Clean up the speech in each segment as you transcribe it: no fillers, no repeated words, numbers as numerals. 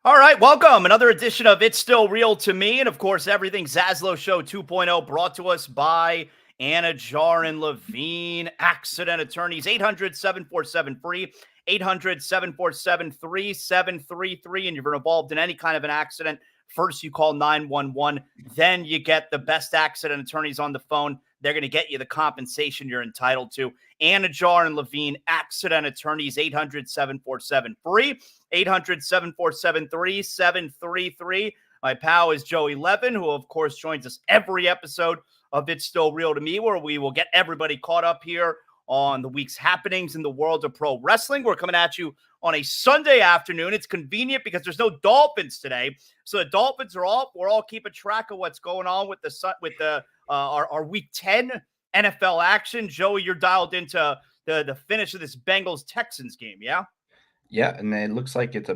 All right, welcome. Another edition of It's Still Real to Me. And of course, everything Zaslow Show 2.0 brought to us by Anidjar and Levine, accident attorneys, 800-747-FREE, 800-747-3733. And you're involved in any kind of an accident, first you call 911, then you get the best accident attorneys on the phone. They're going to get you the compensation you're entitled to. Anidjar and Levine, accident attorneys, 800-747-FREE, 800-747-3733. My pal is Joey Levine, who, of course, joins us every episode of It's Still Real to Me, where we will get everybody caught up here on the week's happenings in the world of pro wrestling. We're coming at you on a Sunday afternoon. It's convenient because there's no Dolphins today. So the Dolphins are off. We're all keeping track of what's going on with our Week 10 NFL action. Joey, you're dialed into the finish of this Bengals-Texans game, yeah? Yeah, and it looks like it's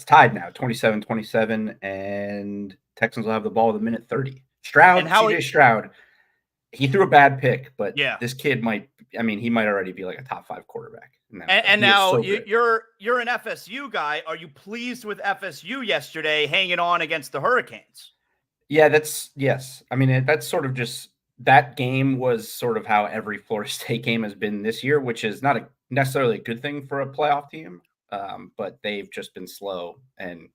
tied now, 27-27, and Texans will have the ball at the minute 30. CJ Stroud, he threw a bad pick, but this kid he might already be like a top 5 quarterback. And now you're an FSU guy. Are you pleased with FSU yesterday hanging on against the Hurricanes? Yeah, yes. I mean, that's sort of just that game was sort of how every Florida State game has been this year, which is not necessarily a good thing for a playoff team, but they've just been slow, and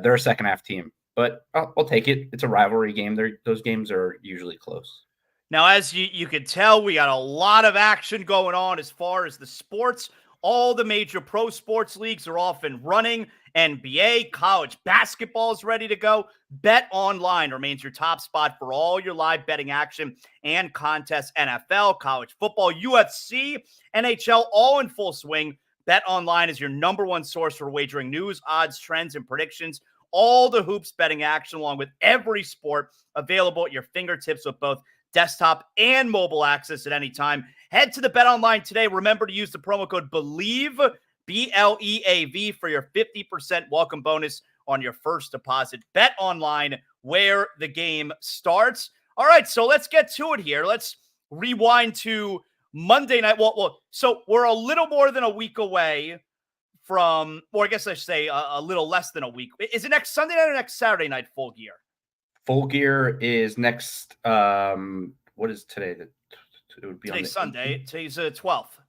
they're a second half team. But I'll take it. It's a rivalry game. Those games are usually close. Now, as you could tell, we got a lot of action going on as far as the sports. All the major pro sports leagues are off and running. NBA, college basketball is ready to go. Bet Online remains your top spot for all your live betting action and contests. NFL, college football, UFC, NHL, all in full swing. Bet Online is your number one source for wagering news, odds, trends, and predictions. All the hoops betting action along with every sport available at your fingertips with both desktop and mobile access at any time. Head to the Bet Online today. Remember to use the promo code BELIEVE, BLEAV, for your 50% welcome bonus on your first deposit. Bet Online, where the game starts. All right, so let's get to it here. Let's rewind to Monday night. So we're a little more than a week away from, or I guess I should say a little less than a week. Is it next Sunday night or next Saturday night, Full Gear? Full Gear is next. What is today? It would be today's Sunday. 18th. Today's the 12th.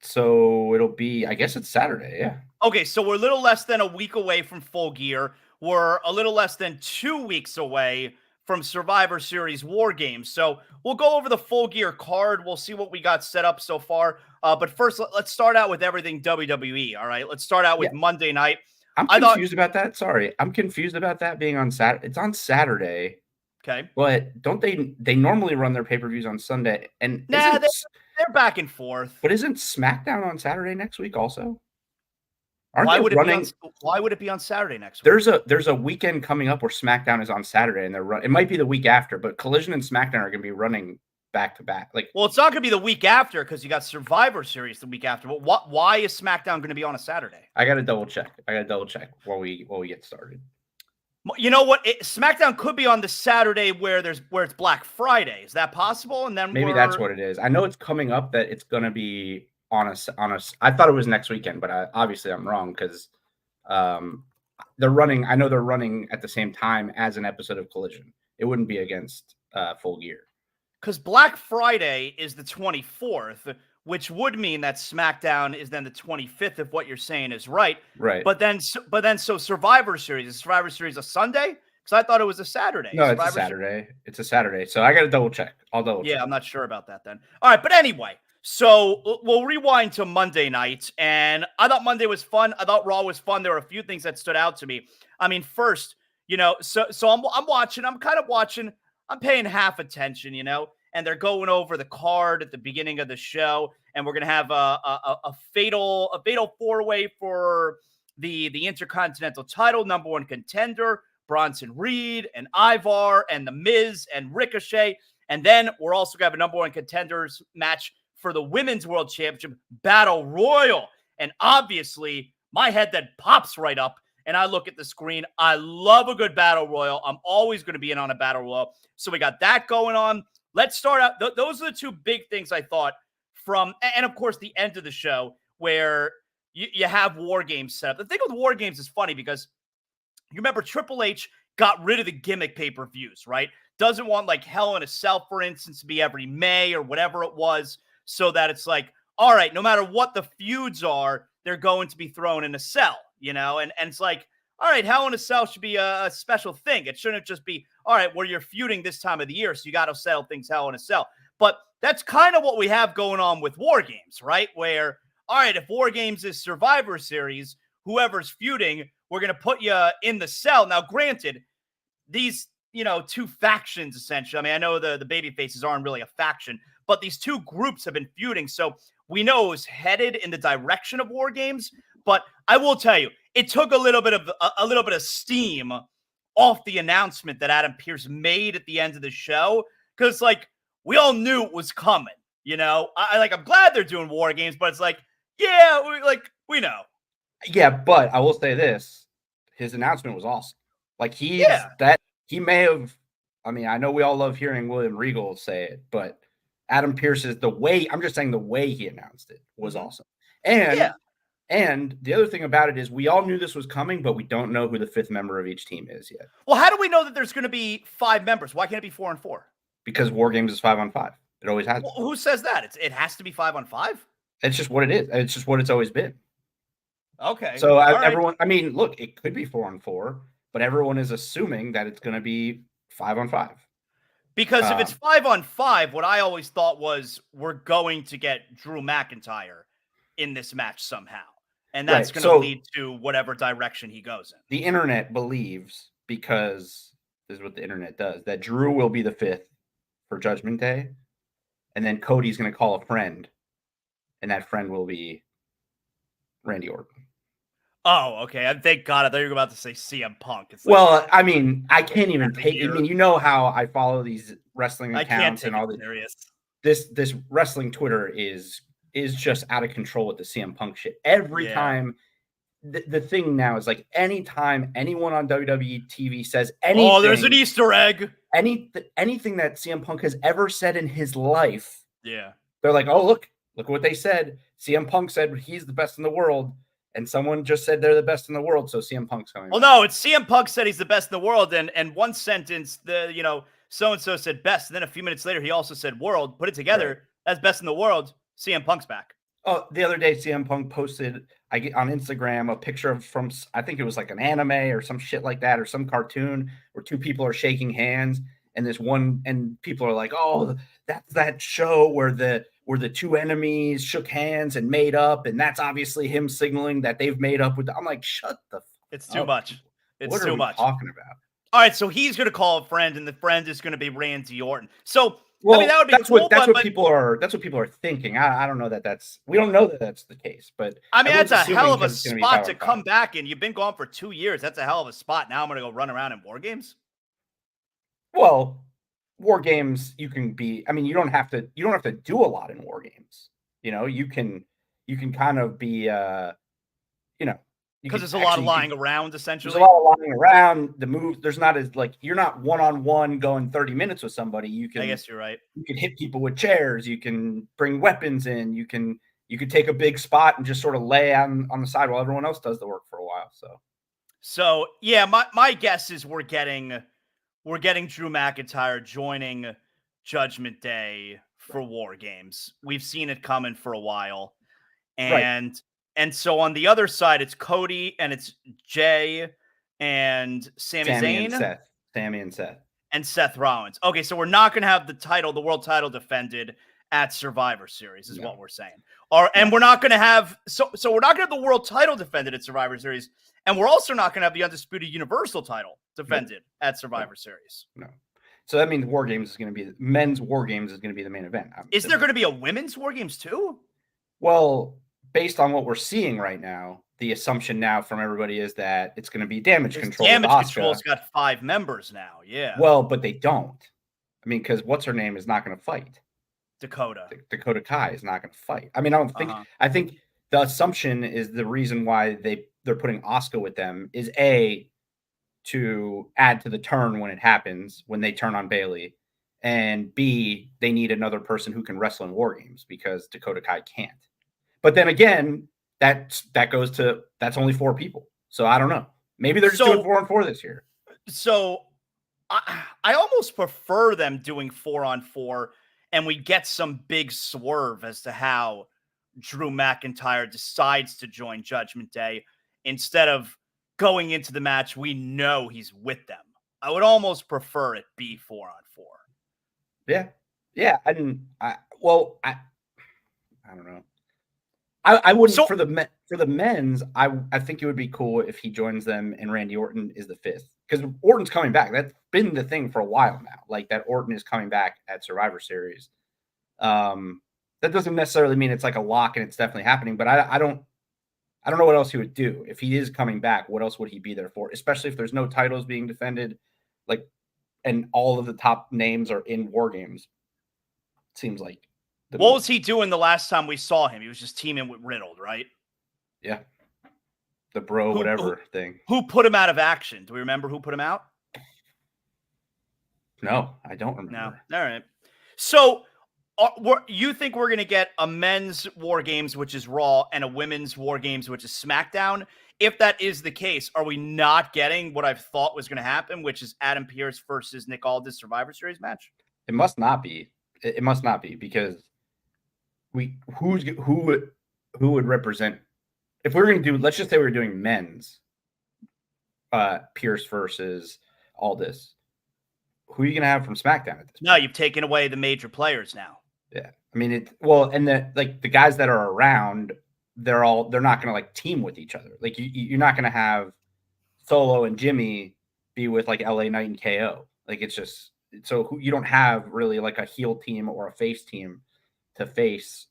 So it'll be, I guess it's Saturday. Yeah. Okay, so we're a little less than a week away from Full Gear. We're a little less than 2 weeks away from Survivor Series War Games. So we'll go over the Full Gear card. We'll see what we got set up so far. But first, let's start out with everything WWE. All right, let's start out with Monday night. I'm confused about that. Sorry. I'm confused about that being on Saturday. It's on Saturday. Okay. But don't they normally run their pay-per-views on Sunday? And they're back and forth. But isn't Smackdown on Saturday next week also? Why would it be on Saturday next week? There's a weekend coming up where SmackDown is on Saturday, and it might be the week after, but Collision and SmackDown are going to be running back to back. Well, it's not going to be the week after because you got Survivor Series the week after. But why is SmackDown going to be on a Saturday? I got to double check. While we get started. You know what? SmackDown could be on the Saturday where it's Black Friday. Is that possible? And then maybe that's what it is. I know it's coming up that it's going to be on a. I thought it was next weekend, but obviously I'm wrong because they're running. I know they're running at the same time as an episode of Collision. It wouldn't be against Full Gear. Because Black Friday is the 24th, which would mean that SmackDown is then the 25th if what you're saying is right. Right. But then Survivor Series, is Survivor Series a Sunday? Because I thought it was a Saturday. No, it's a Saturday. It's a Saturday. So I got to double check. I'll double check. Yeah, I'm not sure about that then. All right, but anyway, so we'll rewind to Monday night. And I thought Monday was fun. I thought Raw was fun. There were a few things that stood out to me. I mean, first, so I'm watching. I'm kind of watching. I'm paying half attention, and they're going over the card at the beginning of the show, and we're gonna have a fatal 4-way for the Intercontinental title, number one contender, Bronson Reed and Ivar and The Miz and Ricochet, and then we're also gonna have a number one contenders match for the Women's World Championship Battle Royal, and obviously my head then pops right up. And I look at the screen. I love a good battle royal. I'm always going to be in on a battle royal. So we got that going on. Let's start out. Those are the two big things I thought from, and of course, the end of the show where, you have War Games set up. The thing with War Games is funny because you remember Triple H got rid of the gimmick pay-per-views, right? Doesn't want like Hell in a Cell, for instance, to be every May or whatever it was, so that it's like, all right, no matter what the feuds are, they're going to be thrown in a cell, and it's like, all right, Hell in a Cell should be a special thing. It shouldn't just be, all right, well, you're feuding this time of the year, so you got to settle things Hell in a Cell. But that's kind of what we have going on with War Games, right? Where, all right, if War Games is Survivor Series, whoever's feuding, we're going to put you in the cell. Now, granted, these, two factions, essentially. I mean, I know the baby faces aren't really a faction, but these two groups have been feuding. So we know it was headed in the direction of War Games. But I will tell you, it took a little bit of steam off the announcement that Adam Pearce made at the end of the show. Because, like, we all knew it was coming, I'm glad they're doing War Games, but it's like, yeah, we know. Yeah, but I will say this. His announcement was awesome. Like, he may have, I mean, I know we all love hearing William Regal say it, but Adam Pearce's, the way he announced it was awesome. And the other thing about it is we all knew this was coming, but we don't know who the fifth member of each team is yet. Well, how do we know that there's going to be 5 members? Why can't it be 4 on 4? Because War Games is 5-on-5. It always has been. Well, who says that? It has to be 5 on 5? It's just what it is. It's just what it's always been. Okay. So everyone, I mean, look, it could be 4-on-4, but everyone is assuming that it's going to be 5-on-5. Because if it's 5-on-5, what I always thought was we're going to get Drew McIntyre in this match somehow. And that's going to lead to whatever direction he goes in. The internet believes, because this is what the internet does, that Drew will be the 5th for Judgment Day. And then Cody's going to call a friend. And that friend will be Randy Orton. Oh, okay. Thank God. I thought you were about to say CM Punk. It's like, I mean, I can't even take. I mean, you know how I follow these wrestling accounts and all this. This wrestling Twitter is just out of control with the CM Punk shit. Every time, the thing now is like, anytime anyone on WWE TV says anything, oh, there's an Easter egg. Anything that CM Punk has ever said in his life, they're like, oh, look what they said. CM Punk said he's the best in the world. And someone just said they're the best in the world, so CM Punk's coming. Well, no, it's CM Punk said he's the best in the world, and one sentence, so-and-so said best, and then a few minutes later, he also said world. Put it together, that's best in the world. CM Punk's back. Oh, the other day, CM Punk posted on Instagram a picture from, I think it was like an anime or some shit like that, or some cartoon where 2 people are shaking hands, and people are like, oh, that's that show where the 2 enemies shook hands and made up, and that's obviously him signaling that they've made up with. I'm like, shut the. It's too much. It's what too are we much. talking about? All right, so he's going to call a friend, and the friend is going to be Randy Orton. So, I mean, that would be cool. That's what people are thinking. I don't know we don't know that that's the case, but I mean, that's a hell of a spot to come back in. You've been gone for 2 years. That's a hell of a spot. Now I'm going to go run around in War Games. Well, War Games, you can be. I mean, you don't have to do a lot in War Games. You can kind of be. Because there's a lot of lying around, essentially. There's a lot of lying around. The move, there's not as like you're not one-on-one going 30 minutes with somebody. You can. I guess you're right. You can hit people with chairs. You can bring weapons in. You can take a big spot and just sort of lay on the side while everyone else does the work for a while. So yeah, my guess is we're getting Drew McIntyre joining Judgment Day for War Games. We've seen it coming for a while, and so on the other side, it's Cody and it's Jay and Sami Zayn, Sami and Seth, and Seth Rollins. Okay, so we're not going to have the world title defended at Survivor Series, is what we're saying. And we're not going to have so we're not going to have the world title defended at Survivor Series, and we're also not going to have the undisputed Universal title defended at Survivor Series. No. So that means War Games is going to be men's War Games is going to be the main event. Is there going to be a women's War Games too? Well, based on what we're seeing right now, the assumption now from everybody is that it's going to be Damage Control. Damage Control's got 5 members now. Yeah. Well, but they don't. I mean, because what's her name is not going to fight. Dakota Kai is not going to fight. I mean, I don't think. I think the assumption is the reason why they're putting Asuka with them is to add to the turn when it happens, when they turn on Bayley, and B, they need another person who can wrestle in War Games because Dakota Kai can't. But then again, that goes to that's only 4 people. So I don't know. Maybe they're just doing 4-on-4 this year. So I almost prefer them doing 4-on-4, and we get some big swerve as to how Drew McIntyre decides to join Judgment Day instead of going into the match. We know he's with them. I would almost prefer it be 4-on-4. Yeah. Yeah. I don't know. I wouldn't for the men's. I think it would be cool if he joins them and Randy Orton is the 5th, because Orton's coming back. That's been the thing for a while now. Like that Orton is coming back at Survivor Series. That doesn't necessarily mean it's like a lock and it's definitely happening. But I don't know what else he would do if he is coming back. What else would he be there for? Especially if there's no titles being defended, like, and all of the top names are in War Games. Seems like. What was he doing the last time we saw him? He was just teaming with Riddle, right? Yeah. The whatever thing. Who put him out of action? Do we remember who put him out? No, I don't remember. No. All right. So you think we're going to get a men's War Games, which is Raw, and a women's War Games, which is SmackDown? If that is the case, are we not getting what I've thought was going to happen, which is Adam Pearce versus Nick Aldis Survivor Series match? It must not be. It must not be, because who would represent, if we're going to do, let's just say we're doing men's Pearce versus Aldis, who are you going to have from SmackDown at this point? No, you've taken away the major players now. Yeah. I mean, and the guys that are around, they're not going to like team with each other. Like you're not going to have Solo and Jimmy be with like LA Knight and KO. Like it's just, so you don't have really like a heel team or a face team to face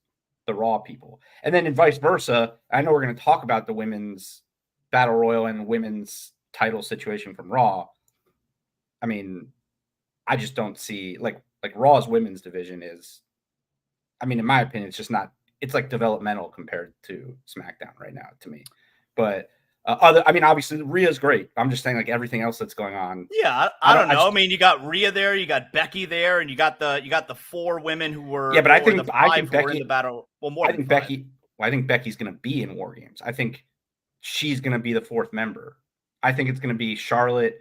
the Raw people. And then vice versa, I know we're going to talk about the women's battle royal and women's title situation from Raw. I mean, I just don't see like Raw's women's division is, I mean, in my opinion, it's just not, it's like developmental compared to SmackDown right now to me. But I mean, obviously Rhea's great. I'm just saying like everything else that's going on. Yeah, I don't know. I mean, you got Rhea there, you got Becky there, and you got the 4 women who were but I think Becky in the battle. Well, more. I think Becky's going to be in War Games. I think she's going to be the 4th member. I think it's going to be Charlotte,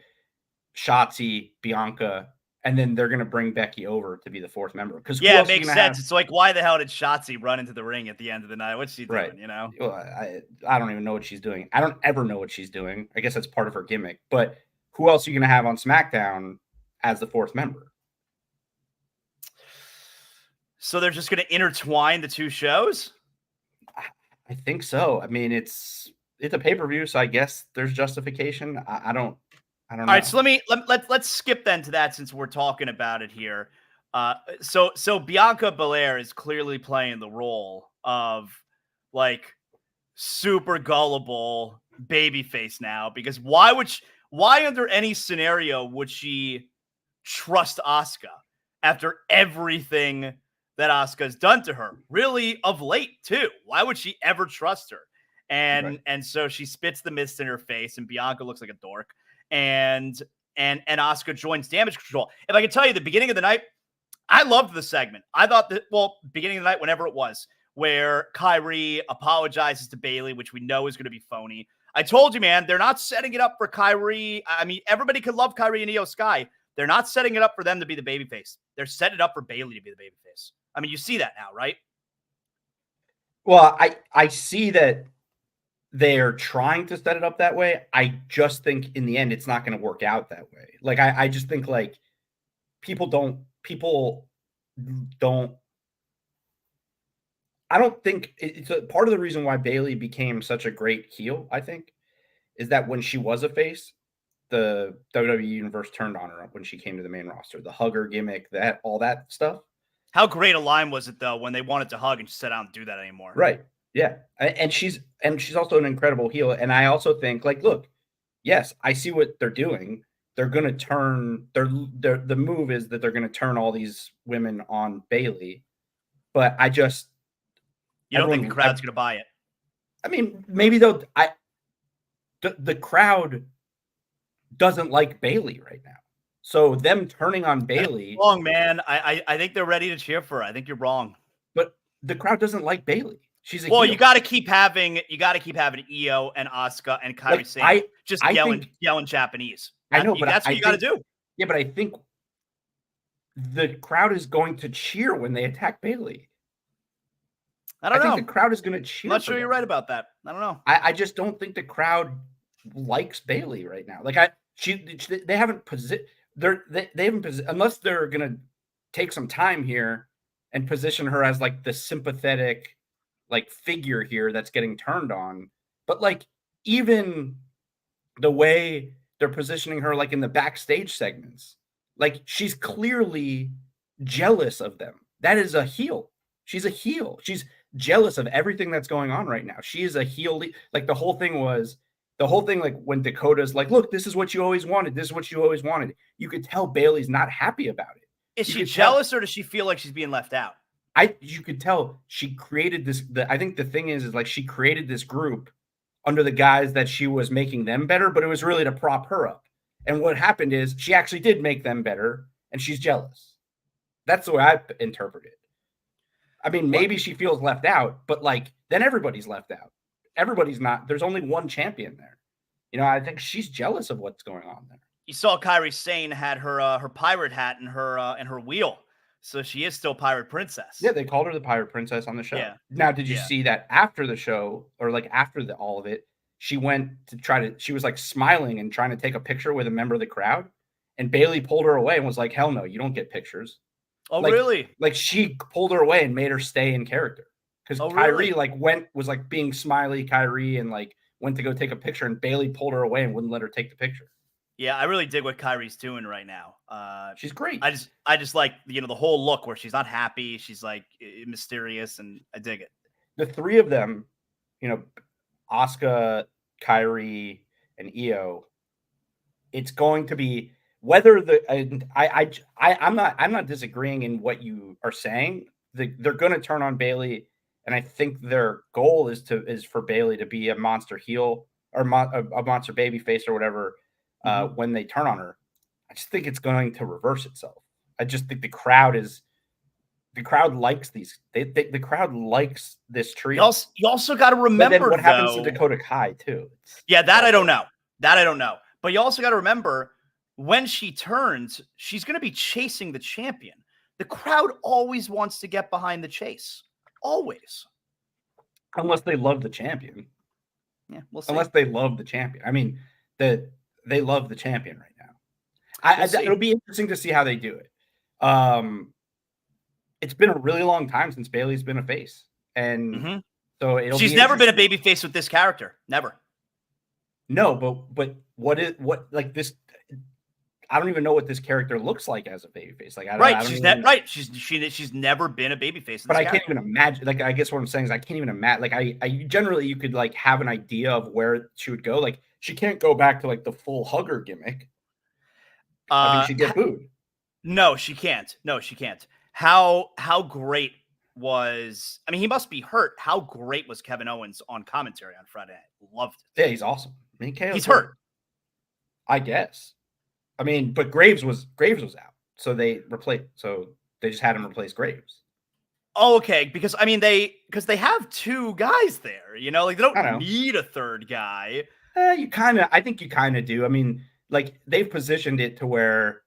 Shotzi, Bianca, and then they're going to bring Becky over to be the 4th member. Because it makes sense. It's like, why the hell did Shotzi run into the ring at the end of the night? What's she doing? Right. You know, well, I don't even know what she's doing. I don't ever know what she's doing. I guess that's part of her gimmick. But who else are you going to have on SmackDown as the 4th member? So they're just going to intertwine the 2 shows? I think so. I mean, it's a pay-per-view, so I guess there's justification. I don't know. All right, so let's skip then to that, since we're talking about it here. So Bianca Belair is clearly playing the role of like super gullible babyface now, because why under any scenario would she trust Asuka after everything that Asuka's done to her, really of late too? Why would she ever trust her? And so she spits the mist in her face, and Bianca looks like a dork. And Asuka joins Damage Control. If I could tell you, the beginning of the night, I loved the segment. I thought that, beginning of the night, whenever it was, where Kyrie apologizes to Bayley, which we know is going to be phony. I told you, man, they're not setting it up for Kyrie. I mean, everybody could love Kyrie and Io Sky. They're not setting it up for them to be the babyface. They're setting it up for Bayley to be the babyface. I mean, you see that now, right? Well, I see that they're trying to set it up that way. I just think in the end, it's not going to work out that way. Like, I just think like people don't, I don't think it's a part of the reason why Bayley became such a great heel, I think, is that when she was a face, the WWE universe turned on her when she came to the main roster. The hugger gimmick, all that stuff. How great a line was it though when they wanted to hug and she said, "I don't do that anymore." Right. Yeah. And she's also an incredible heel. And I also think, like, look, yes, I see what they're doing. They're going to turn the move is that they're going to turn all these women on Bayley. But I just, you don't think the crowd's going to buy it? I mean, maybe they'll, the crowd doesn't like Bayley right now. So them turning on Bayley. Wrong, man. I think they're ready to cheer for her. I think you're wrong. But the crowd doesn't like Bayley. She's a Well, heel. you got to keep having Io and Asuka and Kairi Sane just yelling Japanese. I know, but that's what you got to do. Yeah, but I think the crowd is going to cheer when they attack Bayley. I don't know. I think the crowd is going to cheer. I'm not sure you're right about that. I don't know. I just don't think the crowd likes Bayley right now. Like they haven't unless they're going to take some time here and position her as like the sympathetic like figure here that's getting turned on. But like even the way they're positioning her like in the backstage segments, like she's clearly jealous of them. That is a heel. She's a heel. She's jealous of everything that's going on right now. She is a heel. Like the whole thing like when Dakota's like, look, this is what you always wanted. This is what you always wanted. You could tell Bayley's not happy about it. Is she jealous or does she feel like she's being left out? You could tell she created this. I think the thing is like she created this group under the guise that she was making them better, but it was really to prop her up. And what happened is she actually did make them better, and she's jealous. That's the way I interpret it. I mean, maybe she feels left out, but like then everybody's left out. Everybody's not. There's only one champion there. You know, I think she's jealous of what's going on there. You saw Kairi Sane had her pirate hat and her wheel, so she is still Pirate Princess. Yeah, they called her the Pirate Princess on the show. Yeah. Now, did you see that after the show, or like after all of it, she went to she was like smiling and trying to take a picture with a member of the crowd, and Bayley pulled her away and was like, "Hell no, you don't get pictures." Oh, really? Like she pulled her away and made her stay in character because Kyrie really? was like being smiley, Kyrie, and like went to go take a picture, and Bayley pulled her away and wouldn't let her take the picture. Yeah, I really dig what Kyrie's doing right now. She's great. I just like the whole look where she's not happy, she's like mysterious, and I dig it. The three of them, Asuka, Kyrie, and Io. It's going to be whether I'm not disagreeing in what you are saying. They're going to turn on Bayley, and I think their goal is for Bayley to be a monster heel or a monster baby face or whatever. When they turn on her, I just think it's going to reverse itself. I just think the crowd likes these. The crowd likes this trio. You also got to remember, but then what happens to Dakota Kai too? I don't know. That I don't know. But you also got to remember when she turns, she's going to be chasing the champion. The crowd always wants to get behind the chase, always. Unless they love the champion. Yeah, we'll see. Unless they love the champion. I mean, they love the champion right now. It'll be interesting to see how they do it. It's been a really long time since Bayley's been a face, and so she's never been a baby face with this character. Never. No, but what this? I don't even know what this character looks like as a babyface. Like she's never been a babyface. But I can't even imagine. Like I guess what I'm saying is I can't even imagine. Like I generally you could like have an idea of where she would go. Like she can't go back to like the full hugger gimmick. I mean, she'd get booed. No, she can't. How great was? I mean, he must be hurt. How great was Kevin Owens on commentary on Friday night? Loved it. Yeah, he's awesome. I mean, he's hurt. I guess. I mean, but Graves was out, so they just had him replace Graves. Oh, okay. Because I mean, they have two guys there. Like they don't need a third guy. I think you kind of do. I mean, like they've positioned it to where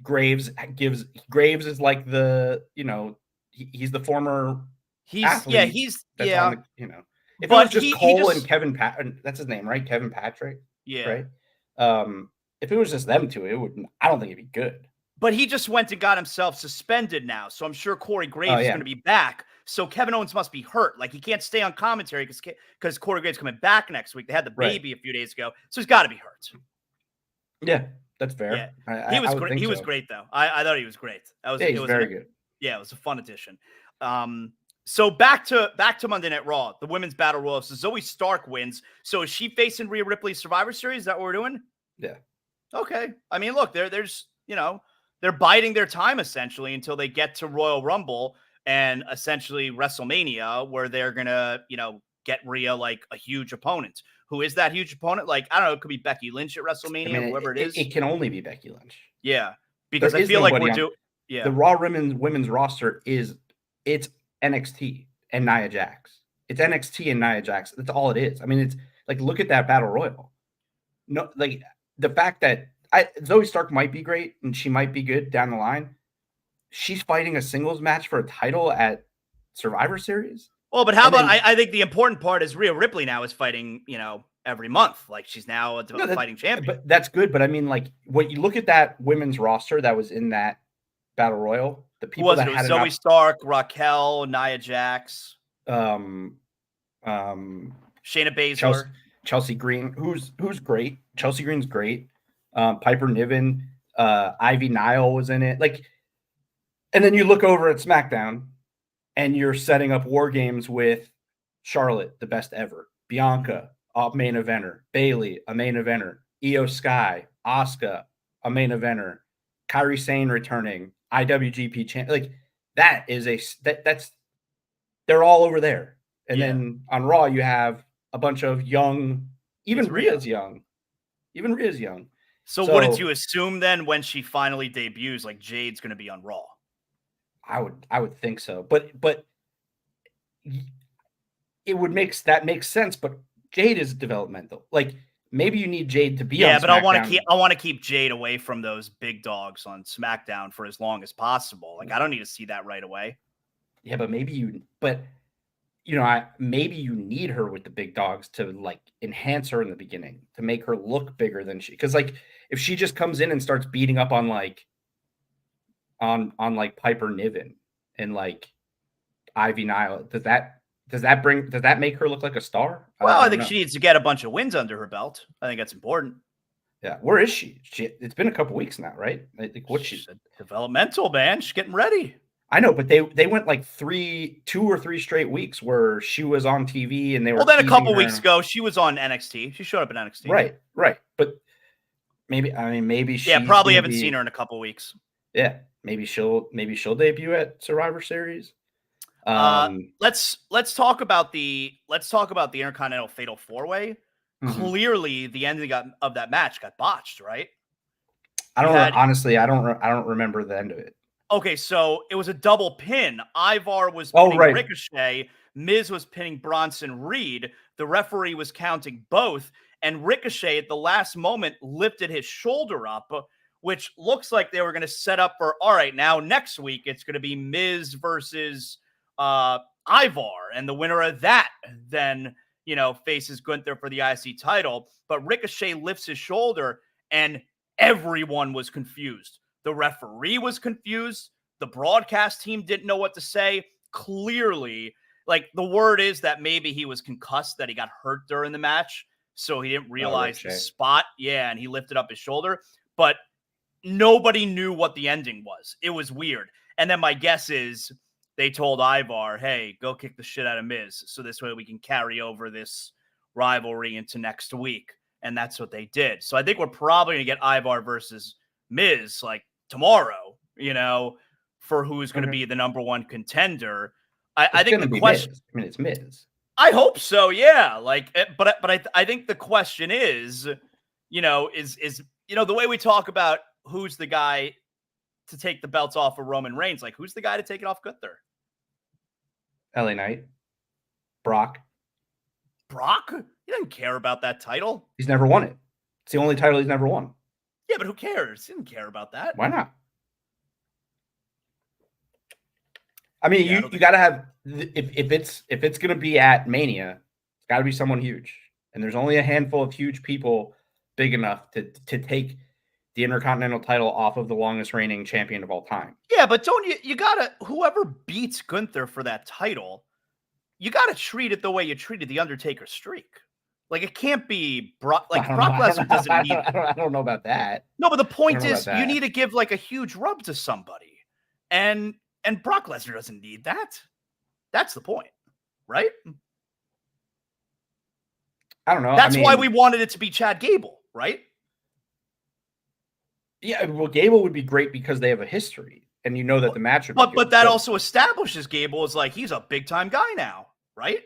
Graves is like the he's the former athlete. If it was just Cole and Kevin that's his name, right? Kevin Patrick. Yeah. Right. If it was just them two, I don't think it'd be good. But he just went and got himself suspended now, so I'm sure Corey Graves is going to be back. So Kevin Owens must be hurt. Like he can't stay on commentary because Corey Graves coming back next week. They had the baby a few days ago, so he's got to be hurt. Yeah, that's fair. Yeah. He was great. He was great though. I thought he was great. He was very good. Yeah, it was a fun addition. So back to Monday Night Raw, the women's battle royal. So Zoe Stark wins. So is she facing Rhea Ripley's Survivor Series? Is that what we're doing? Yeah. Okay. I mean, look, there's they're biding their time essentially until they get to Royal Rumble and essentially WrestleMania, where they're gonna get Rhea like a huge opponent. Who is that huge opponent? Like I don't know. It could be Becky Lynch at WrestleMania, whoever it is. It can only be Becky Lynch. Yeah, because I feel like we're doing. Yeah, the Raw women's roster it's NXT and Nia Jax. It's NXT and Nia Jax. That's all it is. I mean, it's like, look at that battle royal. No, like the fact that Zoe Stark might be great and she might be good down the line. She's fighting a singles match for a title at Survivor Series. Well, but how about I think the important part is Rhea Ripley now is fighting, every month. Like she's now a fighting champion. But that's good. But I mean, like, when you look at that women's roster that was in that battle royal, the people that had Zoe Stark, Raquel, Nia Jax, Shayna Baszler, Chelsea Green, who's great. Chelsea Green's great. Piper Niven, Ivy Nile was in it. Like, and then you look over at SmackDown, and you're setting up War Games with Charlotte, the best ever, Bianca, a main eventer, Bayley, a main eventer, Io Sky, Asuka, a main eventer, Kairi Sane returning, IWGP champ. Like, that is that's they're all over there. And then on Raw, you have a bunch of young, even Rhea's young. So wouldn't you assume then when she finally debuts, like Jade's going to be on Raw? I would think so, but it would makes sense. But Jade is developmental. Like, maybe you need Jade to be on SmackDown. But I want to keep Jade away from those big dogs on SmackDown for as long as possible. Like, I don't need to see that right away. Yeah, but maybe you need her with the big dogs to like enhance her in the beginning, to make her look bigger than she. Because like, if she just comes in and starts beating up on like Piper Niven and like Ivy Nile, does that make her look like a star? Well, I think she needs to get a bunch of wins under her belt. I think that's important. Yeah, where is she? It's been a couple weeks now, right? I think she's developmental, man. She's getting ready. I know, but they went like 2 or 3 straight weeks where she was on TV and they were. Well, then a couple weeks ago, she was on NXT. She showed up in NXT. Right. But maybe she. Yeah, probably haven't seen her in a couple weeks. Yeah, maybe she'll debut at Survivor Series. Let's talk about the Intercontinental Fatal 4-Way. Mm-hmm. Clearly, the ending of that match got botched, right? I don't remember the end of it. Okay, so it was a double pin. Ivar was pinning Ricochet. Miz was pinning Bronson Reed. The referee was counting both. And Ricochet, at the last moment, lifted his shoulder up, which looks like they were going to set up for, all right, now next week, it's going to be Miz versus Ivar. And the winner of that then, faces Gunther for the IC title. But Ricochet lifts his shoulder, and everyone was confused. The referee was confused. The broadcast team didn't know what to say. Clearly, like, the word is that maybe he was concussed, that he got hurt during the match, so he didn't realize the spot. Yeah, and he lifted up his shoulder. But nobody knew what the ending was. It was weird. And then my guess is they told Ivar, hey, go kick the shit out of Miz, so this way we can carry over this rivalry into next week. And that's what they did. So I think we're probably going to get Ivar versus Miz, like, tomorrow, for who's going to be the number one contender. I think the question. Miz. I mean, it's Miz. I hope so, yeah. Like, but I think the question is, the way we talk about who's the guy to take the belts off of Roman Reigns, like, who's the guy to take it off Gunther? LA Knight, Brock. He doesn't care about that title. He's never won it. It's the only title he's never won. Yeah, but who cares? He didn't care about that. Why not? I mean, you got to have, if it's going to be at Mania, it's got to be someone huge. And there's only a handful of huge people big enough to take the Intercontinental title off of the longest reigning champion of all time. Yeah, but don't you got to, whoever beats Gunther for that title, you got to treat it the way you treated the Undertaker streak. Like, it can't be Brock Lesnar doesn't need it. I don't know about that. No, but the point is you need to give like a huge rub to somebody. And Brock Lesnar doesn't need that. That's the point, right? I don't know. That's why we wanted it to be Chad Gable, right? Yeah, well, Gable would be great because they have a history, and that the match would be good. But that also establishes Gable as like, he's a big-time guy now, right?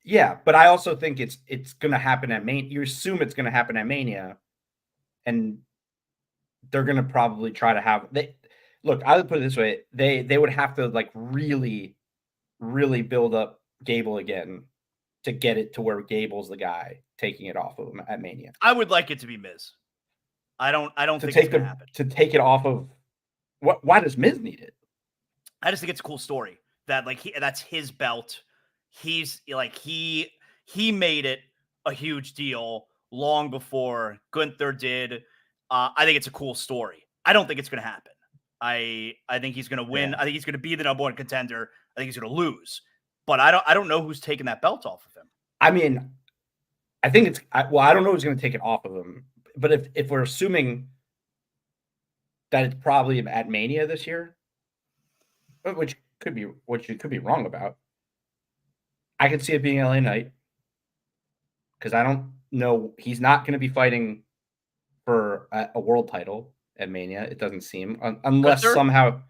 Yeah, but I also think it's going to happen at Mania. You assume it's going to happen at Mania, and they're going to probably try to have look. I would put it this way: they would have to like really, really build up Gable again to get it to where Gable's the guy taking it off of him at Mania. I would like it to be Miz. I don't To think take it's going to happen. to take it off of what? Why does Miz need it? I just think it's a cool story that like that's his belt. He's like he made it a huge deal long before Gunther did. I think it's a cool story. I don't think it's going to happen. I think he's going to win. Yeah. I think he's going to be the number one contender. I think he's going to lose. But I don't know who's taking that belt off of him. I mean, I think it's I don't know who's going to take it off of him. But if we're assuming that it's probably at Mania this year, which you could be wrong about, I could see it being LA Knight because I don't know, he's not going to be fighting for a world title at Mania. It doesn't seem unless Gunther? somehow.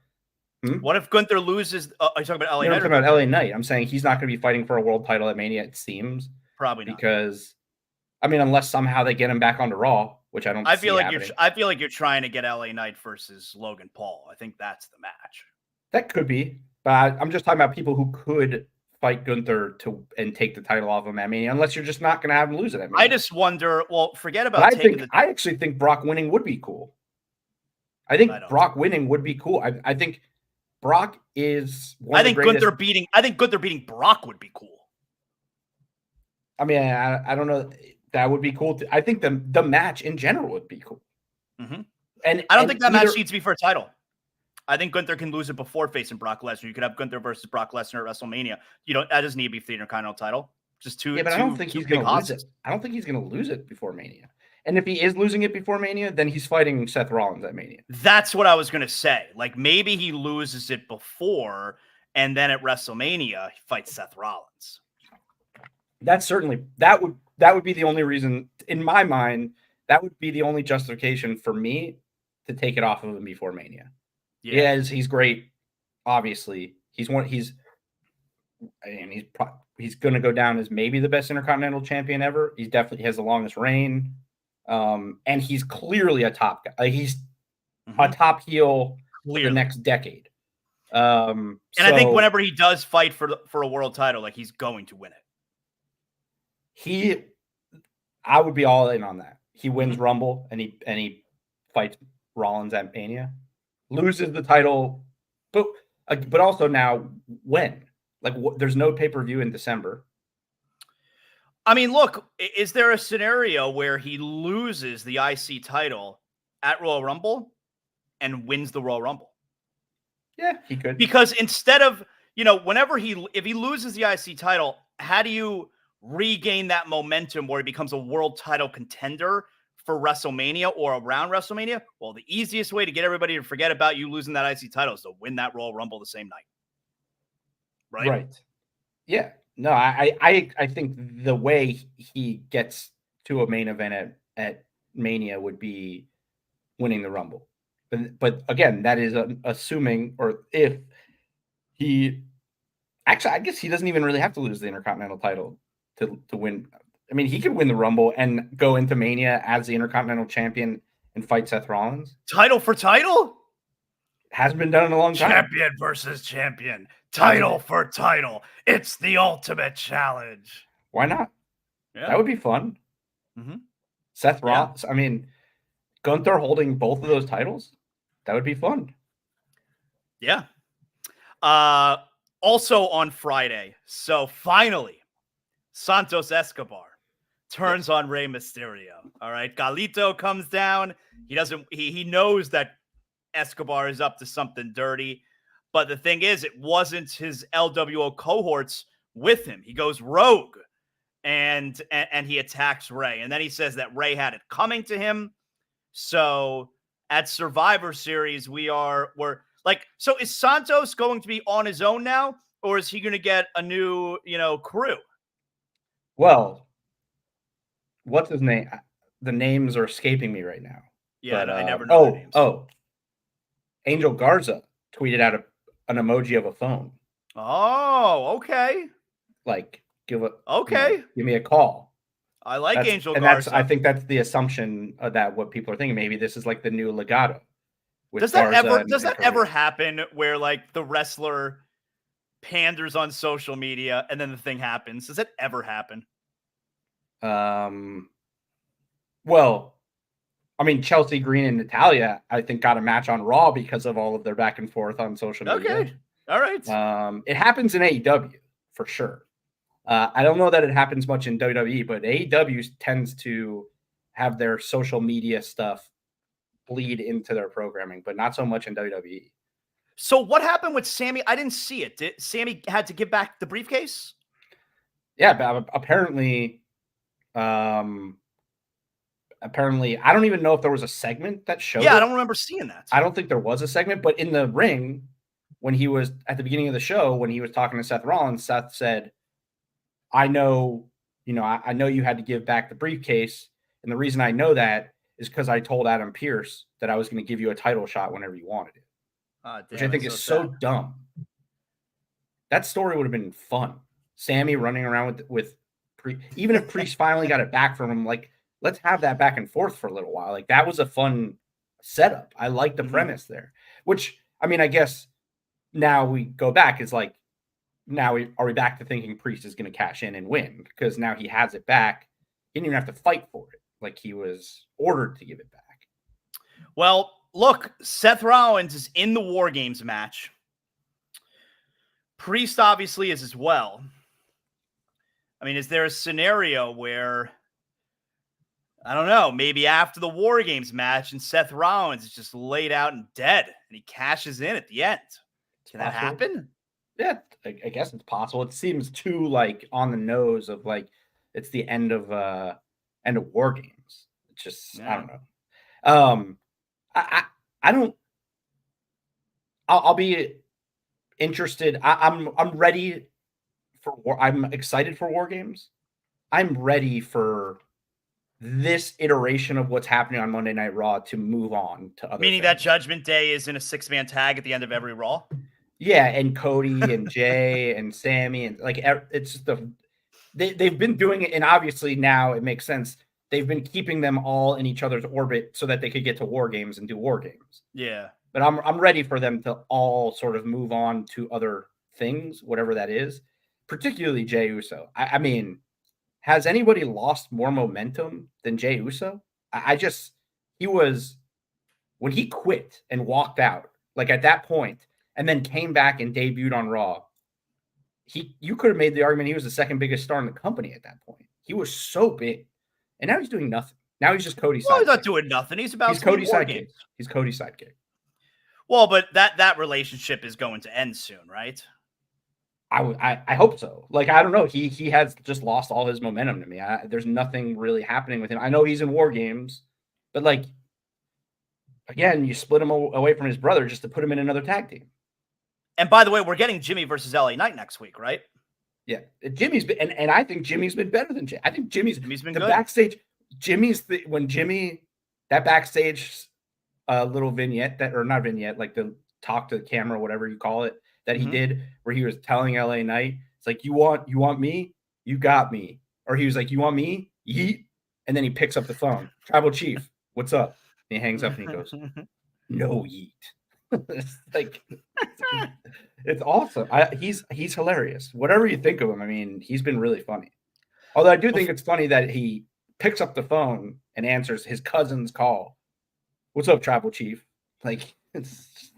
What if Gunther loses? Are you talking about LA No, Knight? I'm talking about LA Knight. I'm saying he's not going to be fighting for a world title at Mania. It seems Probably not. because, I mean, unless somehow they get him back onto Raw, which I don't. I feel like happening. I feel like you're trying to get LA Knight versus Logan Paul. I think that's the match. That could be, but I'm just talking about people who could fight Gunther and take the title off of him at Mania, unless you're just not going to have him lose it at Mania. I just wonder. Well, forget about I actually think Brock winning would be cool. I think Brock winning would be cool. I think Brock is one of the greatest. I think Gunther beating Brock would be cool. I mean, I don't know. That would be cool. I think the match in general would be cool. Mm-hmm. And I don't think that match needs to be for a title. I think Gunther can lose it before facing Brock Lesnar. You could have Gunther versus Brock Lesnar at WrestleMania. That doesn't need to be for the Intercontinental title. Just two. Yeah, but I don't think he's going to lose it. I don't think he's going to lose it before Mania. And if he is losing it before Mania, then he's fighting Seth Rollins at Mania. That's what I was going to say. Like maybe he loses it before, and then at WrestleMania he fights Seth Rollins. That's certainly that would be the only reason in my mind. That would be the only justification for me to take it off of him before Mania. Yeah, he's great. Obviously, he's going to go down as maybe the best Intercontinental champion ever. He definitely has the longest reign. And he's clearly a top guy. He's a top heel for the next decade. And I think whenever he does fight for a world title, like he's going to win it. I would be all in on that. He wins Rumble and he fights Rollins at Mania, loses the title, but also now when? Like there's no pay-per-view in December. I mean, look, is there a scenario where he loses the IC title at Royal Rumble and wins the Royal Rumble? Yeah, he could. Because instead of, if he loses the IC title, how do you regain that momentum where he becomes a world title contender for WrestleMania or around WrestleMania? Well, the easiest way to get everybody to forget about you losing that IC title is to win that Royal Rumble the same night. Right? Yeah. No, I think the way he gets to a main event at Mania would be winning the Rumble. But again, that is assuming, or if he actually, I guess he doesn't even really have to lose the Intercontinental title to win. I mean, he could win the Rumble and go into Mania as the Intercontinental champion and fight Seth Rollins. Title for title? Hasn't been done in a long time. Champion versus champion. Title for title. It's the ultimate challenge. Why not? Yeah. That would be fun. Mm-hmm. Seth Rollins. I mean, Gunther holding both of those titles. That would be fun. Yeah. Also on Friday. So finally, Santos Escobar turns on Rey Mysterio. All right. Galito comes down. He knows that Escobar is up to something dirty. But the thing is, it wasn't his LWO cohorts with him. He goes rogue and he attacks Rey. And then he says that Rey had it coming to him. So at Survivor Series, so is Santos going to be on his own now? Or is he going to get a new, crew? Well, what's his name? The names are escaping me right now. Yeah, but, I never know their names. Angel Garza tweeted out an emoji of a phone. Oh, okay. Like, give me a call. I like Angel Garza. I think that's the assumption that what people are thinking. Maybe this is like the new Legado. Does that ever happen where like the wrestler panders on social media, and then the thing happens. Does that ever happen? Well, I mean, Chelsea Green and Natalia, I think, got a match on Raw because of all of their back and forth on social media. Okay. All right. It happens in AEW for sure. I don't know that it happens much in WWE, but AEW tends to have their social media stuff bleed into their programming, but not so much in WWE. So what happened with Sammy? I didn't see it. Did Sammy had to give back the briefcase? Yeah, but apparently, I don't even know if there was a segment that showed Yeah, it. I don't remember seeing that. I don't think there was a segment, but in the ring, when he was at the beginning of the show, when he was talking to Seth Rollins, Seth said, I know you had to give back the briefcase. And the reason I know that is because I told Adam Pearce that I was going to give you a title shot whenever you wanted it. Which I think is so dumb. That story would have been fun. Sammy running around with even if Priest finally got it back from him, like, let's have that back and forth for a little while. Like, that was a fun setup. I like the premise there. Which, I mean, I guess now we go back, is like, are we back to thinking Priest is going to cash in and win? Because now he has it back. He didn't even have to fight for it. Like, he was ordered to give it back. Well, look, Seth Rollins is in the War Games match. Priest obviously is as well. I mean, is there a scenario where, I don't know, maybe after the War Games match and Seth Rollins is just laid out and dead and he cashes in at the end? Can that happen? Yeah, I guess it's possible. It seems too, like, on the nose of, like, it's the end of War Games. It's just, yeah. I don't know. I don't. I'll be interested. I'm ready for war. I'm excited for War Games. I'm ready for this iteration of what's happening on Monday Night Raw to move on to other. Meaning that Judgment Day is in a 6-man tag at the end of every Raw. Yeah, and Cody and Jay and Sammy and, like, it's just they've been doing it, and obviously now it makes sense. They've been keeping them all in each other's orbit so that they could get to War Games and do War Games. Yeah. But I'm ready for them to all sort of move on to other things, whatever that is, particularly Jey Uso. I mean, has anybody lost more momentum than Jey Uso? He was, when he quit and walked out, like, at that point, and then came back and debuted on Raw, you could have made the argument he was the second biggest star in the company at that point. He was so big. And now he's doing nothing. Now he's just Cody's sidekick. He's not doing nothing. He's Cody's sidekick. He's Cody's sidekick. Well, but that relationship is going to end soon, right? I hope so. Like, I don't know. He has just lost all his momentum to me. There's nothing really happening with him. I know he's in War Games, but, like, again, you split him away from his brother just to put him in another tag team. And by the way, we're getting Jimmy versus LA Knight next week, right? Yeah, Jimmy's been, and I think Jimmy's been better than Jay. I think Jimmy's been the good. Backstage. When Jimmy, that backstage little vignette, not vignette, like the talk to the camera, whatever you call it, that he did, where he was telling LA Knight, it's like, you want me, you got me, or he was like, you want me, yeet, and then he picks up the phone, Tribal Chief, what's up? And he hangs up and he goes, no yeet. It's like, it's awesome. He's hilarious. Whatever you think of him, I mean, he's been really funny. Although I do think it's funny that he picks up the phone and answers his cousin's call. What's up, Tribal Chief? Like, it's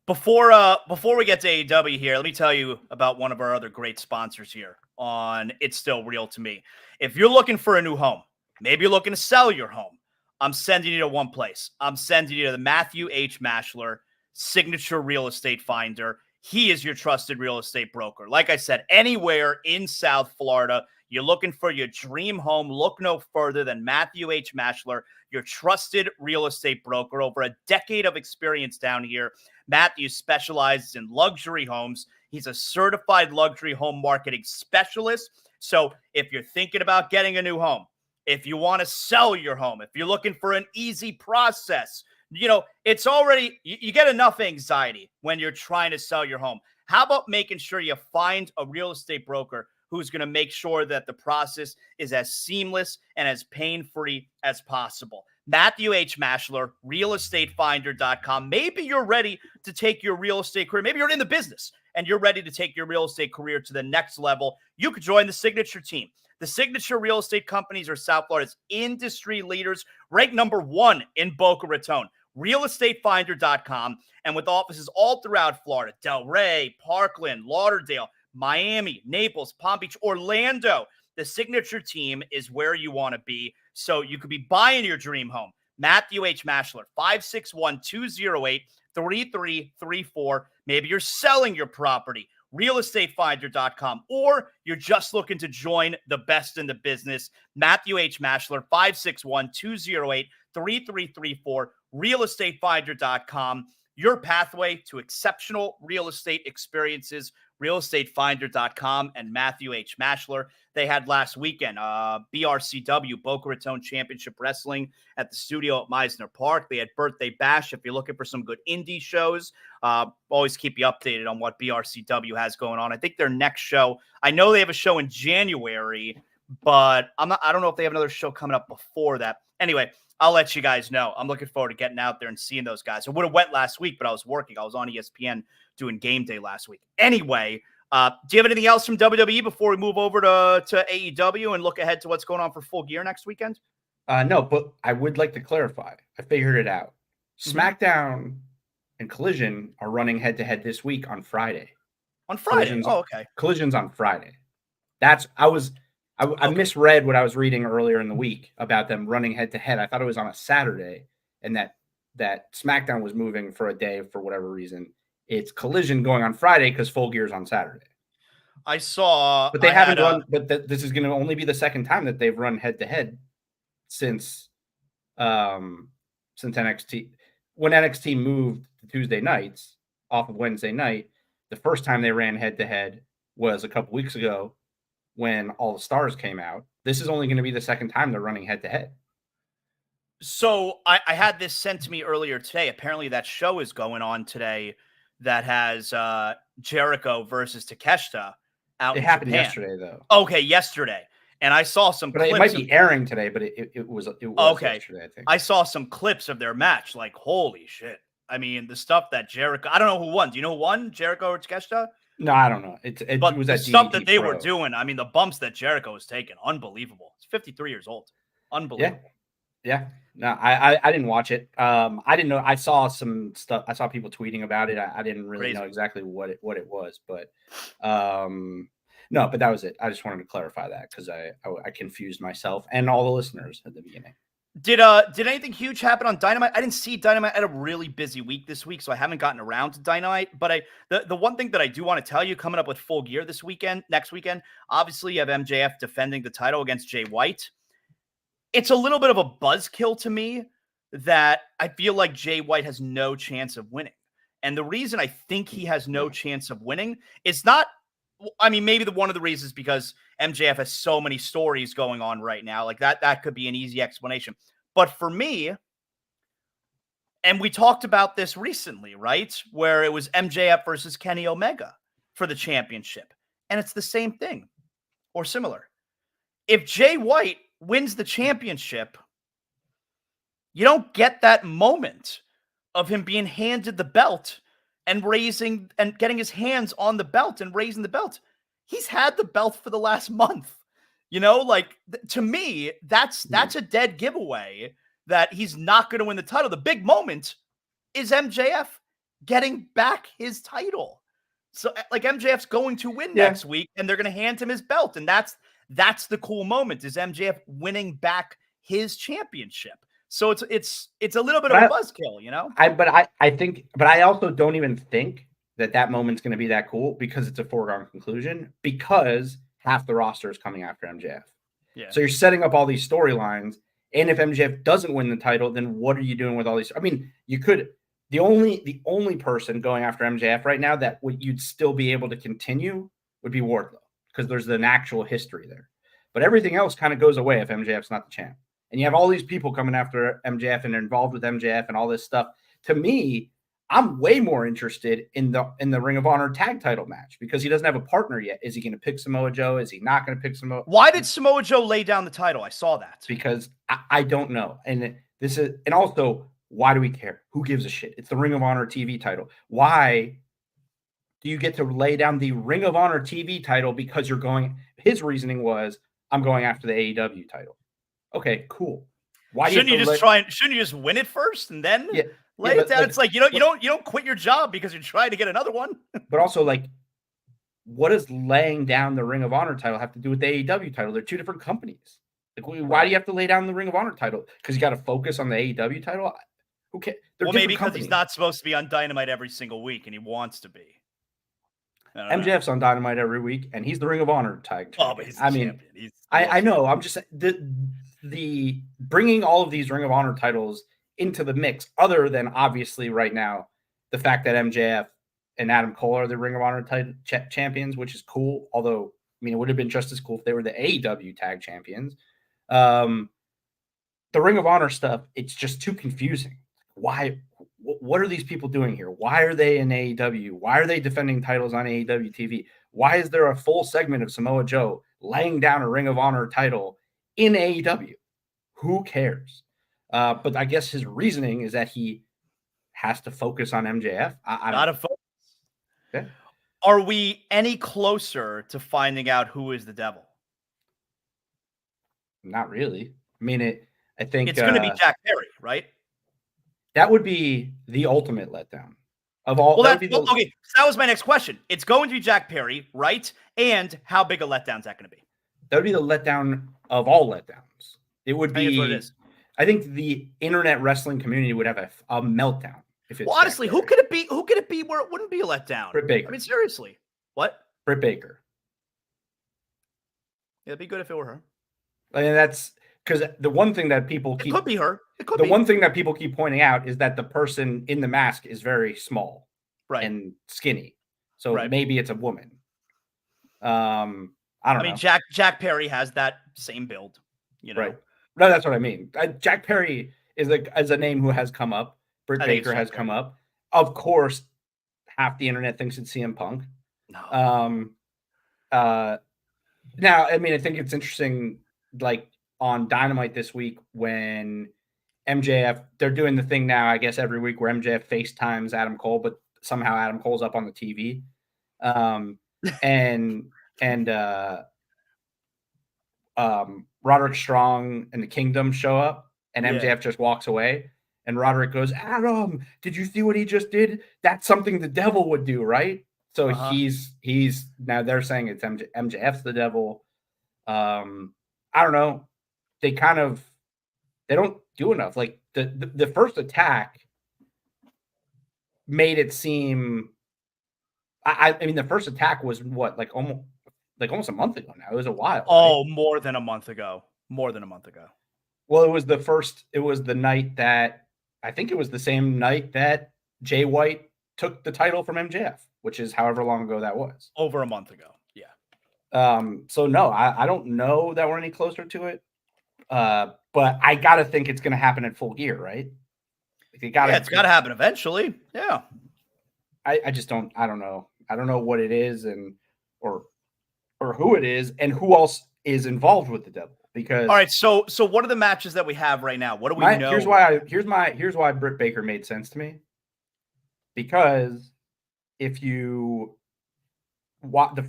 Before we get to AEW here, let me tell you about one of our other great sponsors here on It's Still Real to Me. If you're looking for a new home, maybe you're looking to sell your home, I'm sending you to one place. I'm sending you to the Matthew H. Maschler Signature Real Estate Finder. He is your trusted real estate broker. Like I said, anywhere in South Florida, you're looking for your dream home, look no further than Matthew H. Maschler, your trusted real estate broker. Over a decade of experience down here, Matthew specializes in luxury homes. He's a certified luxury home marketing specialist. So if you're thinking about getting a new home, if you want to sell your home, if you're looking for an easy process, it's already, you get enough anxiety when you're trying to sell your home. How about making sure you find a real estate broker who's going to make sure that the process is as seamless and as pain-free as possible? Matthew H. Maschler, realestatefinder.com. Maybe you're ready to take your real estate career. Maybe you're in the business and you're ready to take your real estate career to the next level. You could join the Signature team. The Signature real estate companies are South Florida's industry leaders, ranked number 1 in Boca Raton. Realestatefinder.com, and with offices all throughout Florida, Delray, Parkland, Lauderdale, Miami, Naples, Palm Beach, Orlando. The Signature team is where you want to be, so you could be buying your dream home. Matthew H. Maschler, 561-208-3334. Maybe you're selling your property. realestatefinder.com, or you're just looking to join the best in the business. Matthew H. Maschler, 561-208-3334, realestatefinder.com. Your pathway to exceptional real estate experiences. realestatefinder.com and Matthew H. Maschler. They had last weekend, BRCW, Boca Raton Championship Wrestling at the studio at Meisner Park. They had Birthday Bash. If you're looking for some good indie shows, always keep you updated on what BRCW has going on. I think their next show, I know they have a show in January, but I don't know if they have another show coming up before that. Anyway, I'll let you guys know. I'm looking forward to getting out there and seeing those guys. I would have went last week, but I was working. I was on ESPN doing game day last week. Anyway, do you have anything else from WWE before we move over to AEW and look ahead to what's going on for Full Gear next weekend? No, but I would like to clarify. I figured it out. Smackdown and Collision are running head-to-head this week on Friday. On Friday? Okay. Collision's on Friday. I misread what I was reading earlier in the week about them running head-to-head. I thought it was on a Saturday, and that SmackDown was moving for a day for whatever reason. It's Collision going on Friday because Full Gear's on Saturday. I saw, but they haven't run. But this is going to only be the second time that they've run head-to-head since NXT. When NXT moved to Tuesday nights off of Wednesday night, the first time they ran head-to-head was a couple weeks ago when All the Stars came out. This is only going to be the second time they're running head-to-head. So I had this sent to me earlier today. Apparently that show is going on today that has Jericho versus Takeshita out. It happened yesterday, though. Okay, yesterday. And I saw some clips. It might be airing today, but it was okay. Yesterday, I think. I saw some clips of their match. Like, holy shit. I mean, the stuff that Jericho... I don't know who won. Do you know who won? Jericho or Takeshita? No, I don't know. But was the that stuff DDT that they Pro. were doing, I mean, the bumps that Jericho was taking, unbelievable. He's 53 years old. Unbelievable. Yeah. No, I didn't watch it. I didn't know. I saw some stuff. I saw people tweeting about it. I didn't really know exactly what it was, but no, but that was it. I just wanted to clarify that because I confused myself and all the listeners at the beginning. Did anything huge happen on Dynamite? I didn't see Dynamite. I had a really busy week this week, so I haven't gotten around to Dynamite. But the one thing that I do want to tell you, coming up with Full Gear next weekend, obviously you have MJF defending the title against Jay White. It's a little bit of a buzzkill to me that I feel like Jay White has no chance of winning. And the reason I think he has no chance of winning is not, I mean, maybe one of the reasons because MJF has so many stories going on right now. Like that could be an easy explanation. But for me, and we talked about this recently, right? Where it was MJF versus Kenny Omega for the championship. And it's the same thing or similar. If Jay White wins the championship, you don't get that moment of him being handed the belt and raising and getting his hands on the belt and raising the belt. He's had the belt for the last month. You know, like to me, that's a dead giveaway that he's not going to win the title. The big moment is MJF getting back his title. So like MJF's going to win next week and they're going to hand him his belt. And that's the cool moment is MJF winning back his championship. So it's a little bit of a buzzkill, you know? I also don't even think that moment's going to be that cool because it's a foregone conclusion because half the roster is coming after MJF. Yeah. So you're setting up all these storylines. And if MJF doesn't win the title, then what are you doing with all these? I mean, you could, the only person going after MJF right now that you'd still be able to continue would be Wardlow because there's an actual history there. But everything else kind of goes away if MJF's not the champ. And you have all these people coming after MJF and involved with MJF and all this stuff. To me, I'm way more interested in the Ring of Honor tag title match because he doesn't have a partner yet. Is he going to pick Samoa Joe? Is he not going to pick Samoa? Why did Samoa Joe lay down the title? I saw that. Because I don't know. And This is, and also, why do we care? Who gives a shit? It's the Ring of Honor TV title. Why do you get to lay down the Ring of Honor TV title because you're going? His reasoning was, I'm going after the AEW title. Okay, cool. Why shouldn't do you just try? Shouldn't you just win it first and then lay it down? Like, it's like you don't quit your job because you're trying to get another one. But also, like, what does laying down the Ring of Honor title have to do with the AEW title? They're two different companies. Like, why do you have to lay down the Ring of Honor title? Because you got to focus on the AEW title. Who cares? Well, maybe because he's not supposed to be on Dynamite every single week, and he wants to be. MJF's on Dynamite every week, and he's the Ring of Honor tag champion. Oh, but he's the champion. I know. I'm just the bringing all of these Ring of Honor titles into the mix, other than obviously right now the fact that MJF and Adam Cole are the Ring of Honor champions, which is cool. Although, I mean, it would have been just as cool if they were the AEW tag champions. The Ring of Honor stuff, it's just too confusing. Why? What are these people doing here? Why are they in AEW? Why are they defending titles on AEW TV? Why is there a full segment of Samoa Joe laying down a Ring of Honor title in AEW? Who cares? But I guess his reasoning is that he has to focus on MJF. Not a focus. Okay. Are we any closer to finding out who is the devil? Not really. I mean, I think it's going to be Jack Perry, right? That would be the ultimate letdown of all. Well, okay. So that was my next question. It's going to be Jack Perry, right? And how big a letdown is that going to be? That would be the letdown of all letdowns. It would be. That's what it is. I think the internet wrestling community would have a meltdown if it's. Well, honestly, who could it be? Who could it be where it wouldn't be a letdown? Britt Baker. I mean, seriously, what? Britt Baker. It'd be good if it were her. I mean, that's because the one thing that people keep. It could be her. It could be. The one thing that people keep pointing out is that the person in the mask is very small, right, and skinny. So maybe it's a woman. I don't know. I mean, Jack Perry has that same build, you know. Right. No, that's what I mean. Jack Perry is a name who has come up. Britt Baker has come up. Of course, half the internet thinks it's CM Punk. No. Now, I mean, I think it's interesting, like on Dynamite this week when MJF, they're doing the thing now, I guess, every week where MJF FaceTimes Adam Cole, but somehow Adam Cole's up on the TV. Roderick Strong and the Kingdom show up, and MJF just walks away. And Roderick goes, Adam, did you see what he just did? That's something the devil would do, right? So he's now they're saying it's MJF's the devil. I don't know. They don't do enough. Like the first attack made it seem. I mean, the first attack was what, like almost a month ago now. It was a while. Oh, right? More than a month ago. Well, it was the night that, I think it was the same night that Jay White took the title from MJF, which is however long ago that was. Over a month ago. Yeah. So no, I don't know that we're any closer to it. But I got to think it's going to happen at Full Gear, right? It's got to happen eventually. Yeah. I just don't know. I don't know what it is or who it is and who else is involved with the devil. Because all right, so what are the matches that we have right now? What do we know? Here's why Britt Baker made sense to me. Because if you watch the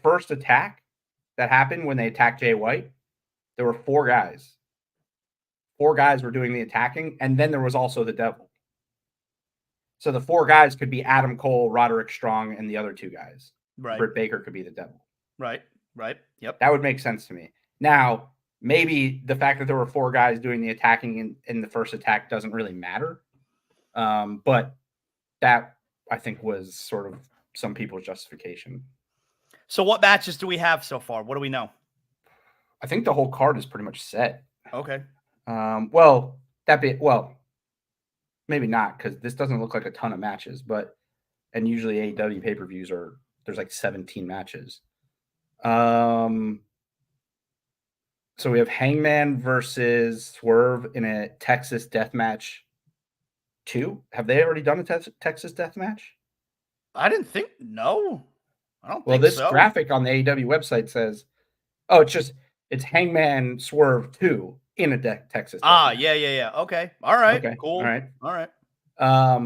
first attack that happened when they attacked Jay White, there were 4 guys. 4 guys were doing the attacking, and then there was also the devil. So the 4 guys could be Adam Cole, Roderick Strong, and the other 2 guys. Right. Britt Baker could be the devil. Right. Yep. That would make sense to me. Now, maybe the fact that there were 4 guys doing the attacking in the first attack doesn't really matter. But that, I think, was sort of some people's justification. So what matches do we have so far? What do we know? I think the whole card is pretty much set. Okay. Maybe not, because this doesn't look like a ton of matches, and usually AEW pay-per-views there's like 17 matches. So we have Hangman versus Swerve in a Texas Death Match 2. Have they already done a Texas Death Match? I didn't think. No, I don't think so. Well, this graphic on the AEW website says, it's Hangman Swerve 2, in a Texas. Ah, deathmatch. yeah. Okay. All right. Okay. Cool. All right. All right. I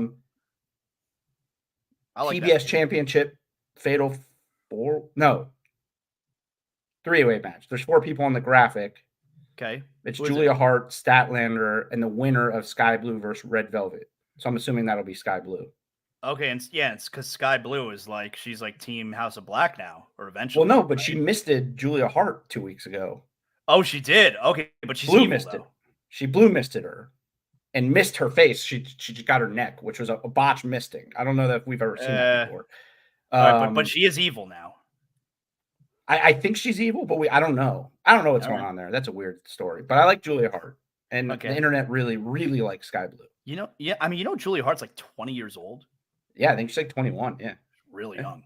like that. TBS Championship Fatal 4. No, 3-way match. There's 4 people on the graphic. Okay. It's Who is Julia it? Hart, Statlander, and the winner of Sky Blue versus Red Velvet. So I'm assuming that'll be Sky Blue. Okay, and it's because Sky Blue is like she's like Team House of Black now, or Well, eventually. no, but right? she missed it Julia Hart 2 weeks ago. Oh, she did. Okay, but she's Blue evil missed it. though. She blue misted her and missed her face. She just got her neck, which was a botch misting. I don't know that we've ever seen that before. All right, but she is evil now. I think she's evil, but I don't know. I don't know what's All going right. on there. That's a weird story. But I like Julia Hart, and Okay. the internet really, really likes Sky Blue. Yeah. I mean, Julia Hart's like 20 years old. Yeah, I think she's like 21. Yeah, Really young.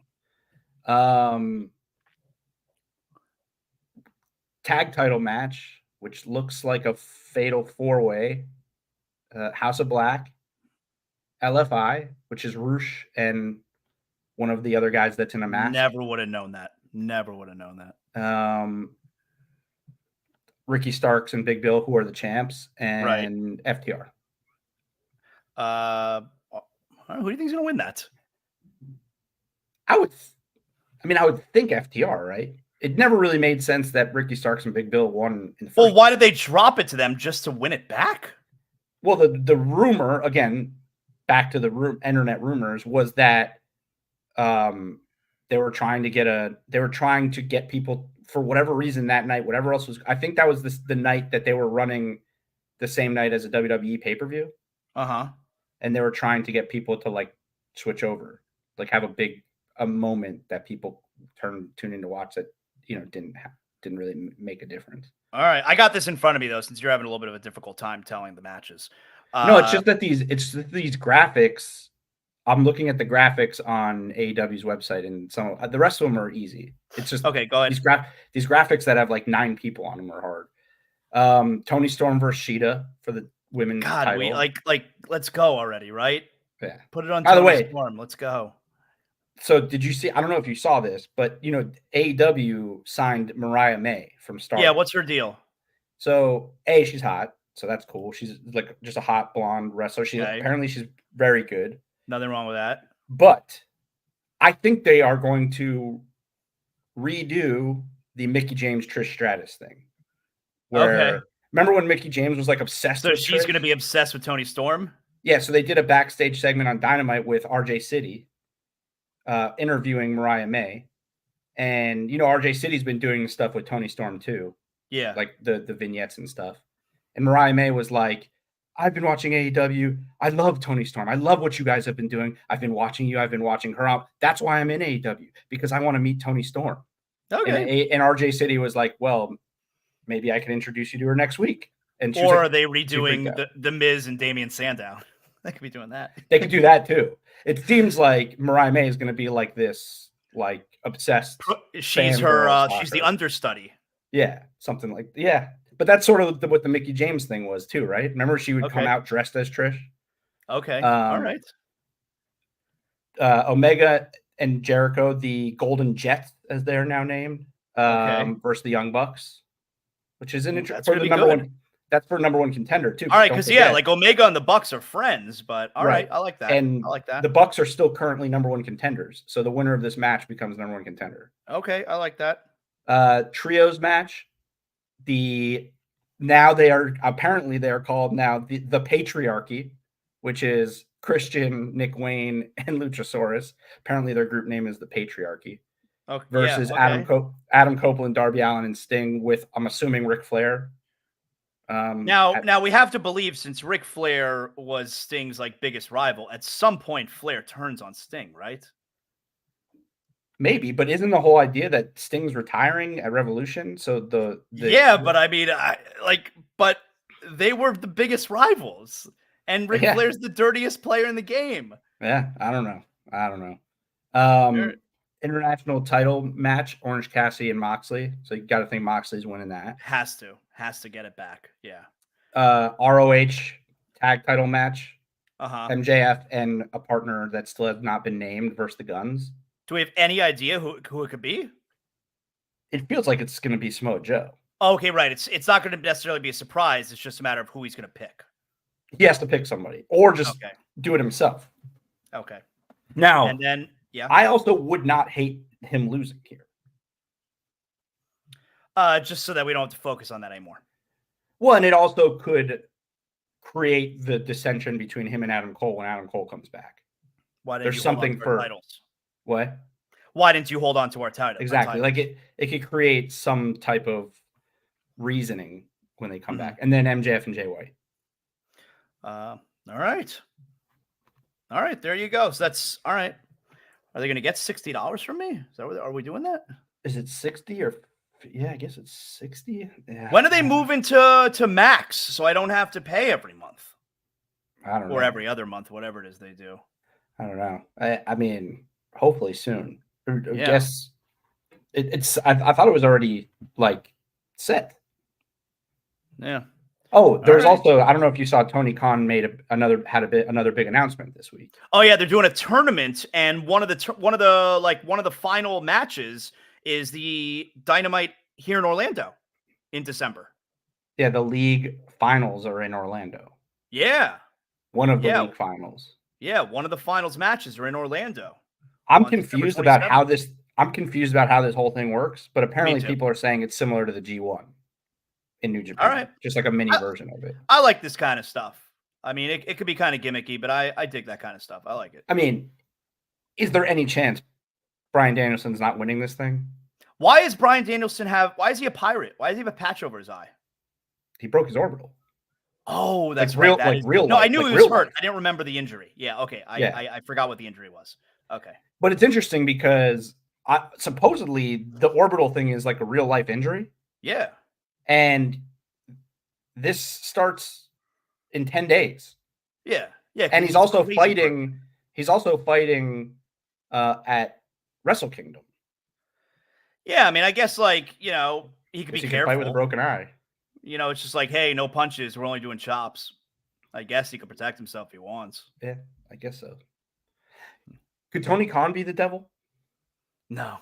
Tag title match, which looks like a fatal 4-way. House of Black, LFI, which is Roosh and one of the other guys that's in a mask. Never would have known that. Ricky Starks and Big Bill, who are the champs, Right. and FTR. Who do you think is going to win that? I would think FTR, right? It never really made sense that Ricky Starks and Big Bill won in the first. Well, why did they drop it to them just to win it back? Well, the rumor, again, back to the internet rumors, was that they were trying to get people for whatever reason that night, whatever else was. I think that was the night that they were running the same night as a WWE pay-per-view. And they were trying to get people to like switch over, like have a moment that people tune in to watch that, didn't really make a difference. All right. I got this in front of me though, since you're having a little bit of a difficult time telling the matches. No, it's just that these graphics. I'm looking at the graphics on AEW's website, and some the rest of them are easy. It's just okay. Go ahead. These graphics that have like 9 people on them are hard. Tony Storm versus Sheeta for the women's title. We like let's go already, right? Yeah. Put it on. By the way, Storm. Let's go. So did you see? I don't know if you saw this, but AEW signed Mariah May from Star. Yeah. What's her deal? So she's hot, so that's cool. She's like just a hot blonde wrestler. Apparently she's very good. Nothing wrong with that. But I think they are going to redo the Mickie James Trish Stratus thing. Remember when Mickie James was like obsessed with Trish? So she's going to be obsessed with Toni Storm? Yeah, so they did a backstage segment on Dynamite with RJ City interviewing Mariah May. And, RJ City's been doing stuff with Toni Storm too. Yeah. Like the vignettes and stuff. And Mariah May was like, I've been watching AEW. I love Toni Storm. I love what you guys have been doing. I've been watching you. I've been watching her. That's why I'm in AEW, because I want to meet Toni Storm. Okay. And RJ City was like, well, maybe I can introduce you to her next week. And or are they redoing the Miz and Damian Sandow? They could be doing that. They could do that too. It seems like Mariah May is going to be like this, like obsessed. She's the understudy. Yeah, something like But that's sort of what the Mickie James thing was too, right? Remember, she would come out dressed as Trish. Okay. All right. Omega and Jericho, the Golden Jets, as they're now named, versus the Young Bucks, which is an interesting for the number one. That's for number one contender too. All right, because like Omega and the Bucks are friends, but all right, I like that. And I like that. The Bucks are still currently number one contenders, so the winner of this match becomes number one contender. Okay, I like that. Trios match. Now they are called now the Patriarchy, which is Christian, Nick Wayne, and Luchasaurus. Apparently their group name is the Patriarchy. Okay, versus Adam Copeland, Darby Allin, and Sting with, I'm assuming, Ric Flair. Now we have to believe, since Ric Flair was Sting's like biggest rival, at some point Flair turns on Sting, right? Maybe, but isn't the whole idea that Sting's retiring at Revolution? So but I mean, but they were the biggest rivals, and Ric Flair's the dirtiest player in the game. Yeah, I don't know. International title match: Orange Cassidy and Moxley. So you got to think Moxley's winning that. Has to get it back. Yeah. ROH tag title match. MJF and a partner that still has not been named versus the Guns. Do we have any idea who it could be? It feels like it's going to be Samoa Joe. Okay, right. It's not going to necessarily be a surprise. It's just a matter of who he's going to pick. He has to pick somebody or just Okay. do it himself. Okay. Now, And then, yeah. I also would not hate him losing here. Just so that we don't have to focus on that anymore. Well, and it also could create the dissension between him and Adam Cole when Adam Cole comes back. Why didn't There's you something hold on to our for titles? What? Why didn't you hold on to our title? Exactly. Like it could create some type of reasoning when they come back. And then MJF and Jay White. All right. All right, there you go. So that's all right. Are they going to get $60 from me? Is that are we doing that? Is it 60 or yeah, I guess it's 60. Yeah. When are they moving to Max so I don't have to pay every month? I don't know. Or every other month, whatever it is they do. I don't know. I mean, hopefully soon. I guess it's I thought it was already like set. Yeah. Oh, there's also, I don't know if you saw, Tony Khan made another big announcement this week. Oh yeah, they're doing a tournament, and one of the final matches is the Dynamite here in Orlando in December. Yeah, the league finals are in Orlando. Yeah. One of the league finals. Yeah, one of the finals matches are in Orlando. I'm confused about how this whole thing works, but apparently people are saying it's similar to the G1 in New Japan. All right. Just like a mini version of it. I like this kind of stuff. I mean, it could be kind of gimmicky, but I dig that kind of stuff. I like it. I mean, is there any chance Bryan Danielson's not winning this thing? Why is Bryan Danielson why is he a pirate? Why does he have a patch over his eye? He broke his orbital. Oh, that's real, right. like real. No, life, I knew like he was hurt. Life. I didn't remember the injury. Yeah, okay. I forgot what the injury was. Okay. But it's interesting because supposedly the orbital thing is like a real life injury. Yeah. And this starts in 10 days. Yeah. Yeah. And he's also fighting. He's also fighting at Wrestle Kingdom. Yeah, I mean, I guess he could be careful. Fight with a broken eye. It's just like, hey, no punches. We're only doing chops. I guess he could protect himself if he wants. Yeah, I guess so. Could Tony Khan be the devil? No.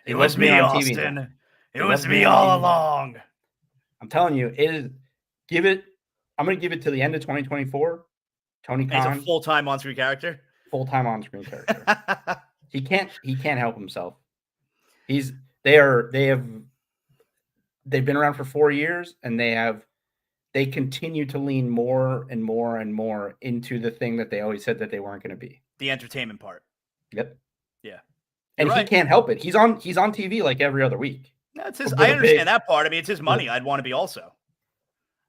It was me, Austin. It was me all along. I'm telling you, I'm going to give it to the end of 2024. Tony Khan. He's a full-time on-screen character. Full-time on-screen character. He can't help himself. They've been around for 4 years, and they continue to lean more and more and more into the thing that they always said that they weren't going to be. The entertainment part. Yep. Yeah. And he can't help it. He's on TV like every other week. That's his. I understand that part. I mean, it's his money. I'd want to be also.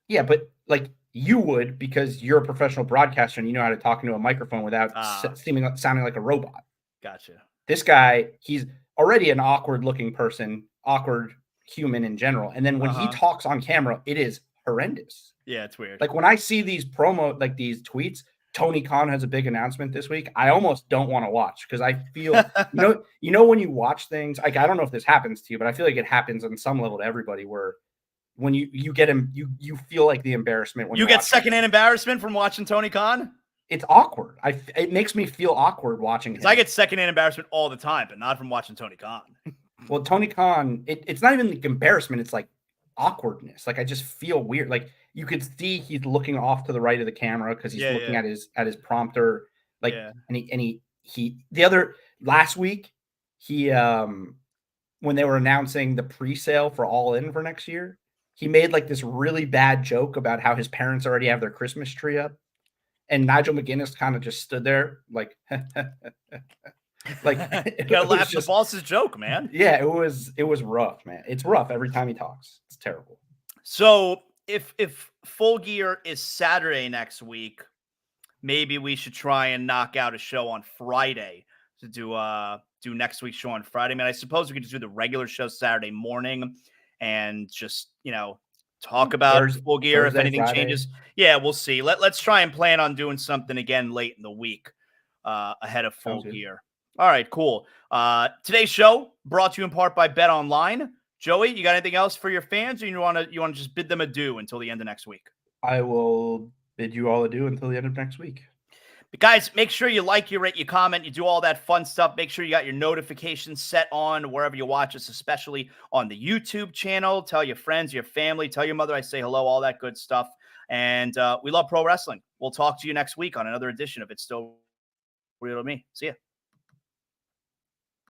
Yeah, but like you would, because you're a professional broadcaster and you know how to talk into a microphone without sounding like a robot. Gotcha. This guy, he's already an awkward-looking person, awkward human in general, and then when he talks on camera, it is horrendous. Yeah, it's weird. Like when I see these these tweets, Tony Khan has a big announcement this week, I almost don't want to watch because I feel, you know, when you watch things, like I don't know if this happens to you, but I feel like it happens on some level to everybody where when you get him, you feel like the embarrassment. When you get secondhand embarrassment from watching Tony Khan? It's awkward. It makes me feel awkward watching him. I get secondhand embarrassment all the time, but not from watching Tony Khan. Well, Tony Khan, it's not even like embarrassment. It's like awkwardness. Like I just feel weird. Like you could see he's looking off to the right of the camera because he's looking at his prompter. Like and he the other last week he when they were announcing the pre-sale for All In for next year, he made like this really bad joke about how his parents already have their Christmas tree up. And Nigel McGuinness kind of just stood there like like gotta laugh at the boss's joke, man. Yeah, it was rough, man. It's rough every time he talks. It's terrible. So if Full Gear is Saturday next week, maybe we should try and knock out a show on Friday to do next week's show on Friday. I mean, I suppose we could just do the regular show Saturday morning and just, talk about Full Gear Thursday, if anything Friday. Changes. Yeah, we'll see. Let's try and plan on doing something again late in the week ahead of Full Gear. All right, cool. Today's show brought to you in part by Bet Online. Joey, you got anything else for your fans, or you want to just bid them adieu until the end of next week? I will bid you all adieu until the end of next week. But guys, make sure you like, you rate, you comment, you do all that fun stuff. Make sure you got your notifications set on wherever you watch us, especially on the YouTube channel. Tell your friends, your family, tell your mother I say hello, all that good stuff. And we love pro wrestling. We'll talk to you next week on another edition of It's Still Real to Me. See ya.